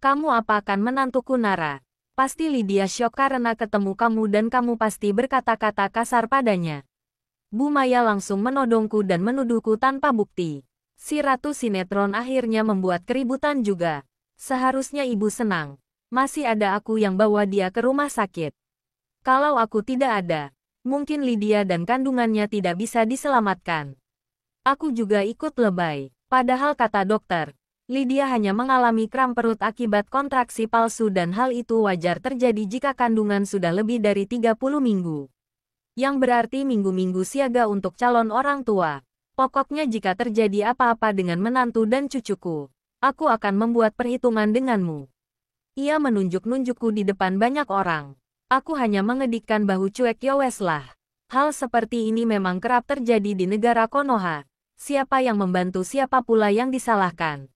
Kamu apakan menantuku Nara? Pasti Lydia syok karena ketemu kamu dan kamu pasti berkata-kata kasar padanya. Bu Maya langsung menodongku dan menuduhku tanpa bukti. Si Ratu Sinetron akhirnya membuat keributan juga. Seharusnya ibu senang. Masih ada aku yang bawa dia ke rumah sakit. Kalau aku tidak ada, mungkin Lydia dan kandungannya tidak bisa diselamatkan. Aku juga ikut lebay. Padahal kata dokter, Lydia hanya mengalami kram perut akibat kontraksi palsu dan hal itu wajar terjadi jika kandungan sudah lebih dari 30 minggu. Yang berarti minggu-minggu siaga untuk calon orang tua. Pokoknya jika terjadi apa-apa dengan menantu dan cucuku, aku akan membuat perhitungan denganmu. Ia menunjuk-nunjukku di depan banyak orang. Aku hanya mengedikkan bahu cuek yowes lah. Hal seperti ini memang kerap terjadi di negara Konoha. Siapa yang membantu siapa pula yang disalahkan.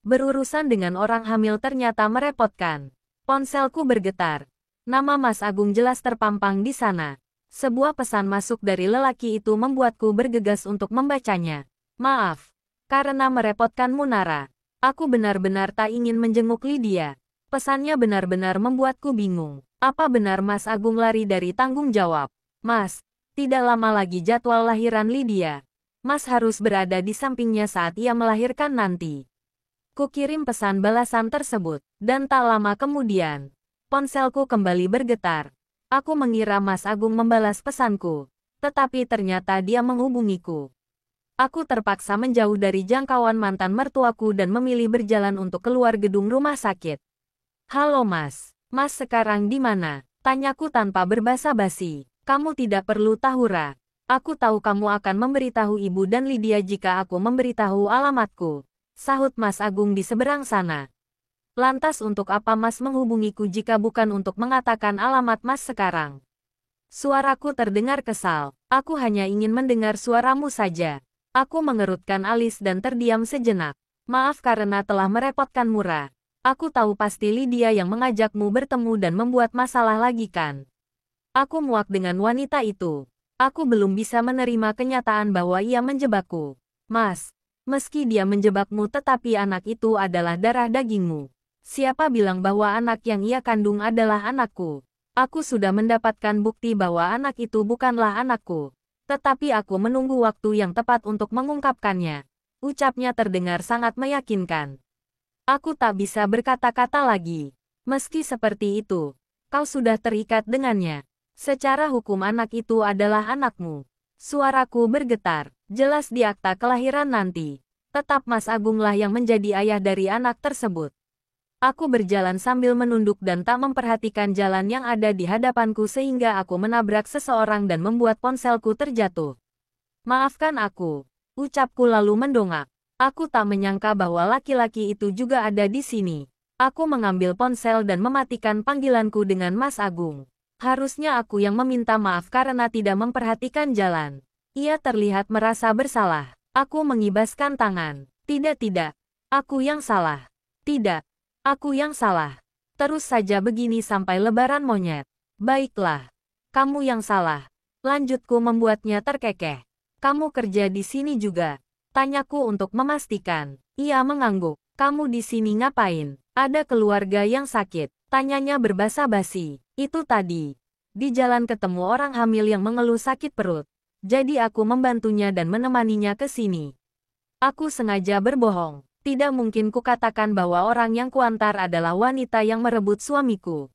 Berurusan dengan orang hamil ternyata merepotkan. Ponselku bergetar. Nama Mas Agung jelas terpampang di sana. Sebuah pesan masuk dari lelaki itu membuatku bergegas untuk membacanya. Maaf, karena merepotkanmu Nara. Aku benar-benar tak ingin menjenguk Lydia. Pesannya benar-benar membuatku bingung. Apa benar Mas Agung lari dari tanggung jawab? Mas, tidak lama lagi jadwal lahiran Lydia. Mas harus berada di sampingnya saat ia melahirkan nanti. Kukirim pesan balasan tersebut, dan tak lama kemudian, ponselku kembali bergetar. Aku mengira Mas Agung membalas pesanku, tetapi ternyata dia menghubungiku. Aku terpaksa menjauh dari jangkauan mantan mertuaku dan memilih berjalan untuk keluar gedung rumah sakit. Halo Mas, Mas sekarang di mana? Tanyaku tanpa berbasa-basi. Kamu tidak perlu tahu Ra. Aku tahu kamu akan memberitahu ibu dan Lydia jika aku memberitahu alamatku. Sahut Mas Agung di seberang sana. Lantas untuk apa Mas menghubungiku jika bukan untuk mengatakan alamat Mas sekarang? Suaraku terdengar kesal. Aku hanya ingin mendengar suaramu saja. Aku mengerutkan alis dan terdiam sejenak. Maaf karena telah merepotkan Mura. Aku tahu pasti Lydia yang mengajakmu bertemu dan membuat masalah lagi kan? Aku muak dengan wanita itu. Aku belum bisa menerima kenyataan bahwa ia menjebakku. Mas, meski dia menjebakmu tetapi anak itu adalah darah dagingmu. Siapa bilang bahwa anak yang ia kandung adalah anakku? Aku sudah mendapatkan bukti bahwa anak itu bukanlah anakku. Tetapi aku menunggu waktu yang tepat untuk mengungkapkannya. Ucapnya terdengar sangat meyakinkan. Aku tak bisa berkata-kata lagi. Meski seperti itu, kau sudah terikat dengannya. Secara hukum anak itu adalah anakmu. Suaraku bergetar. Jelas di akta kelahiran nanti. Tetap Mas Agunglah yang menjadi ayah dari anak tersebut. Aku berjalan sambil menunduk dan tak memperhatikan jalan yang ada di hadapanku sehingga aku menabrak seseorang dan membuat ponselku terjatuh. Maafkan aku. Ucapku lalu mendongak. Aku tak menyangka bahwa laki-laki itu juga ada di sini. Aku mengambil ponsel dan mematikan panggilanku dengan Mas Agung. Harusnya aku yang meminta maaf karena tidak memperhatikan jalan. Ia terlihat merasa bersalah. Aku mengibaskan tangan. Tidak. Aku yang salah. Tidak. Aku yang salah. Terus saja begini sampai lebaran monyet. Baiklah. Kamu yang salah. Lanjutku membuatnya terkekeh. Kamu kerja di sini juga? Tanyaku untuk memastikan. Ia mengangguk. Kamu di sini ngapain? Ada keluarga yang sakit. Tanyanya berbasa-basi. Itu tadi. Di jalan ketemu orang hamil yang mengeluh sakit perut. Jadi aku membantunya dan menemaninya ke sini. Aku sengaja berbohong. Tidak mungkin kukatakan bahwa orang yang kuantar adalah wanita yang merebut suamiku.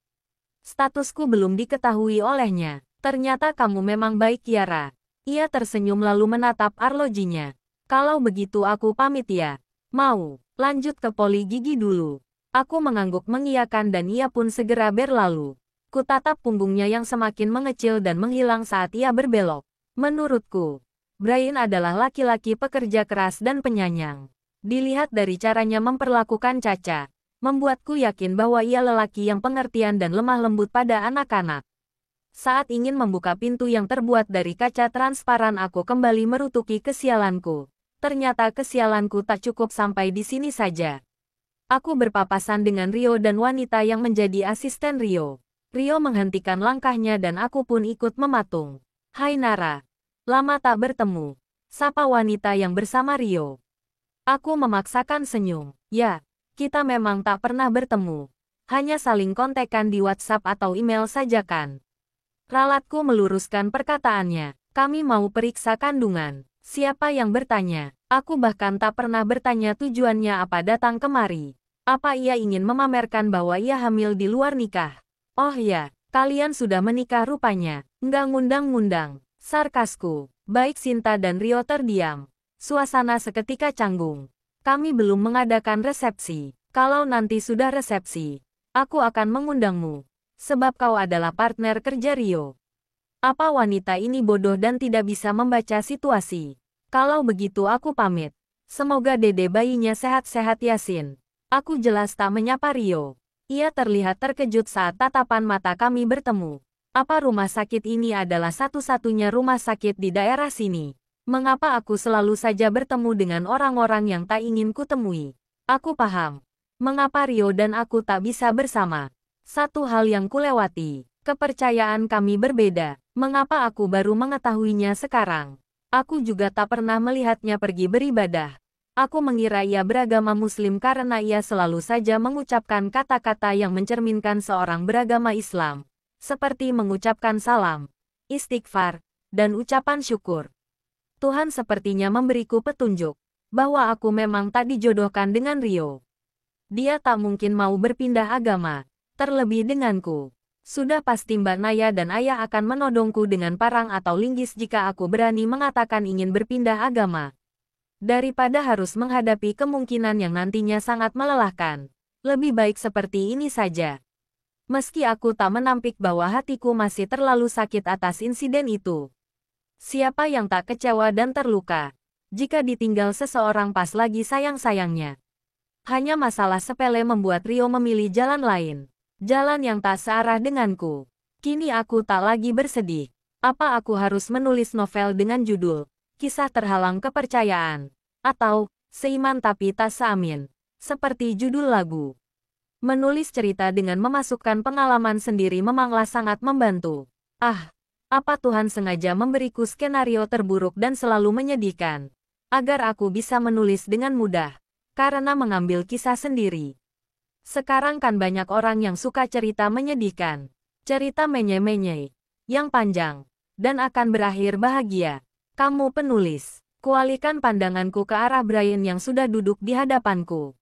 Statusku belum diketahui olehnya. Ternyata kamu memang baik Kiara. Ia tersenyum lalu menatap arlojinya. Kalau begitu aku pamit ya. Mau, lanjut ke poli gigi dulu. Aku mengangguk mengiyakan dan ia pun segera berlalu. Kutatap punggungnya yang semakin mengecil dan menghilang saat ia berbelok. Menurutku, Brian adalah laki-laki pekerja keras dan penyayang. Dilihat dari caranya memperlakukan Caca, membuatku yakin bahwa ia lelaki yang pengertian dan lemah lembut pada anak-anak. Saat ingin membuka pintu yang terbuat dari kaca transparan aku kembali merutuki kesialanku. Ternyata kesialanku tak cukup sampai di sini saja. Aku berpapasan dengan Rio dan wanita yang menjadi asisten Rio. Rio menghentikan langkahnya dan aku pun ikut mematung. Hai Nara. Lama tak bertemu. Sapa wanita yang bersama Rio. Aku memaksakan senyum. Ya, Kita memang tak pernah bertemu. Hanya saling kontekan di WhatsApp atau email saja kan? Ralatku meluruskan perkataannya. Kami mau periksa kandungan. Siapa yang bertanya? Aku bahkan tak pernah bertanya tujuannya apa datang kemari. Apa ia ingin memamerkan bahwa ia hamil di luar nikah? Oh ya, kalian sudah menikah rupanya. Nggak ngundang-ngundang. Sarkasku. Baik Sinta dan Rio terdiam. Suasana seketika canggung. Kami belum mengadakan resepsi. Kalau nanti sudah resepsi, aku akan mengundangmu. Sebab kau adalah partner kerja Rio. Apa wanita ini bodoh dan tidak bisa membaca situasi? Kalau begitu aku pamit. Semoga dede bayinya sehat-sehat Yasin. Aku jelas tak menyapa Rio. Ia terlihat terkejut saat tatapan mata kami bertemu. Apa rumah sakit ini adalah satu-satunya rumah sakit di daerah sini? Mengapa aku selalu saja bertemu dengan orang-orang yang tak ingin kutemui? Aku paham. Mengapa Rio dan aku tak bisa bersama? Satu hal yang kulewati. Kepercayaan kami berbeda. Mengapa aku baru mengetahuinya sekarang? Aku juga tak pernah melihatnya pergi beribadah. Aku mengira ia beragama Muslim karena ia selalu saja mengucapkan kata-kata yang mencerminkan seorang beragama Islam. Seperti mengucapkan salam, istighfar, dan ucapan syukur. Tuhan sepertinya memberiku petunjuk bahwa aku memang tak dijodohkan dengan Rio. Dia tak mungkin mau berpindah agama, terlebih denganku. Sudah pasti Mbak Naya dan Ayah akan menodongku dengan parang atau linggis jika aku berani mengatakan ingin berpindah agama. Daripada harus menghadapi kemungkinan yang nantinya sangat melelahkan, lebih baik seperti ini saja. Meski aku tak menampik bahwa hatiku masih terlalu sakit atas insiden itu. Siapa yang tak kecewa dan terluka jika ditinggal seseorang pas lagi sayang-sayangnya? Hanya masalah sepele membuat Rio memilih jalan lain. Jalan yang tak searah denganku. Kini aku tak lagi bersedih. Apa aku harus menulis novel dengan judul Kisah Terhalang Kepercayaan? Atau Seiman Tapi Tak Seamin? Seperti judul lagu. Menulis cerita dengan memasukkan pengalaman sendiri memanglah sangat membantu. Apa Tuhan sengaja memberiku skenario terburuk dan selalu menyedihkan, agar aku bisa menulis dengan mudah, karena mengambil kisah sendiri. Sekarang kan banyak orang yang suka cerita menyedihkan, cerita menye-menye, yang panjang, dan akan berakhir bahagia. Kamu penulis, kualikan pandanganku ke arah Brian yang sudah duduk di hadapanku.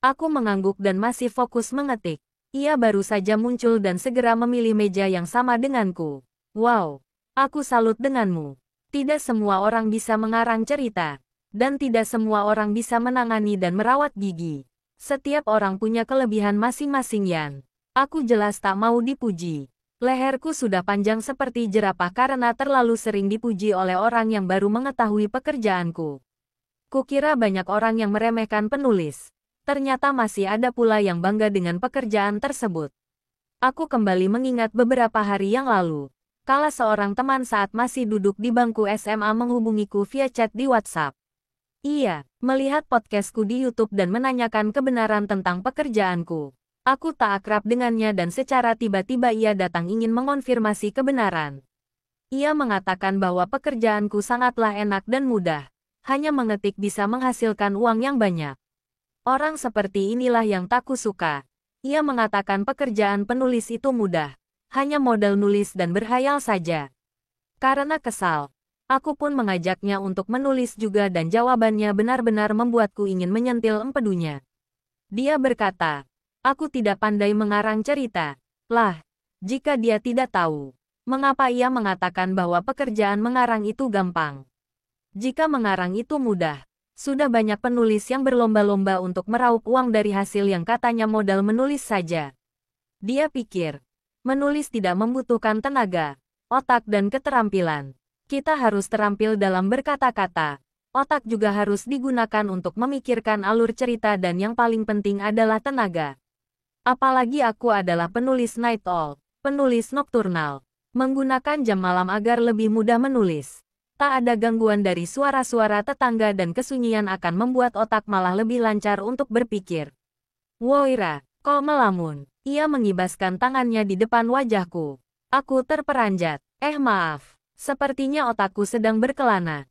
Aku mengangguk dan masih fokus mengetik. Ia baru saja muncul dan segera memilih meja yang sama denganku. Wow, aku salut denganmu. Tidak semua orang bisa mengarang cerita, dan tidak semua orang bisa menangani dan merawat gigi. Setiap orang punya kelebihan masing-masing Yan. Aku jelas tak mau dipuji. Leherku sudah panjang seperti jerapah karena terlalu sering dipuji oleh orang yang baru mengetahui pekerjaanku. Kukira banyak orang yang meremehkan penulis. Ternyata masih ada pula yang bangga dengan pekerjaan tersebut. Aku kembali mengingat beberapa hari yang lalu. Kala seorang teman saat masih duduk di bangku SMA menghubungiku via chat di WhatsApp. Ia melihat podcastku di YouTube dan menanyakan kebenaran tentang pekerjaanku. Aku tak akrab dengannya dan secara tiba-tiba ia datang ingin mengonfirmasi kebenaran. Ia mengatakan bahwa pekerjaanku sangatlah enak dan mudah. Hanya mengetik bisa menghasilkan uang yang banyak. Orang seperti inilah yang tak kusuka. Ia mengatakan pekerjaan penulis itu mudah. Hanya modal nulis dan berhayal saja. Karena kesal, aku pun mengajaknya untuk menulis juga dan jawabannya benar-benar membuatku ingin menyentil empedunya. Dia berkata, aku tidak pandai mengarang cerita. Lah, jika dia tidak tahu, mengapa ia mengatakan bahwa pekerjaan mengarang itu gampang? Jika mengarang itu mudah, sudah banyak penulis yang berlomba-lomba untuk meraup uang dari hasil yang katanya modal menulis saja. Dia pikir, menulis tidak membutuhkan tenaga, otak dan keterampilan. Kita harus terampil dalam berkata-kata. Otak juga harus digunakan untuk memikirkan alur cerita dan yang paling penting adalah tenaga. Apalagi aku adalah penulis night owl, penulis nokturnal. Menggunakan jam malam agar lebih mudah menulis. Tak ada gangguan dari suara-suara tetangga dan kesunyian akan membuat otak malah lebih lancar untuk berpikir. Woira, kau melamun. Ia mengibaskan tangannya di depan wajahku. Aku terperanjat. Maaf. Sepertinya otakku sedang berkelana.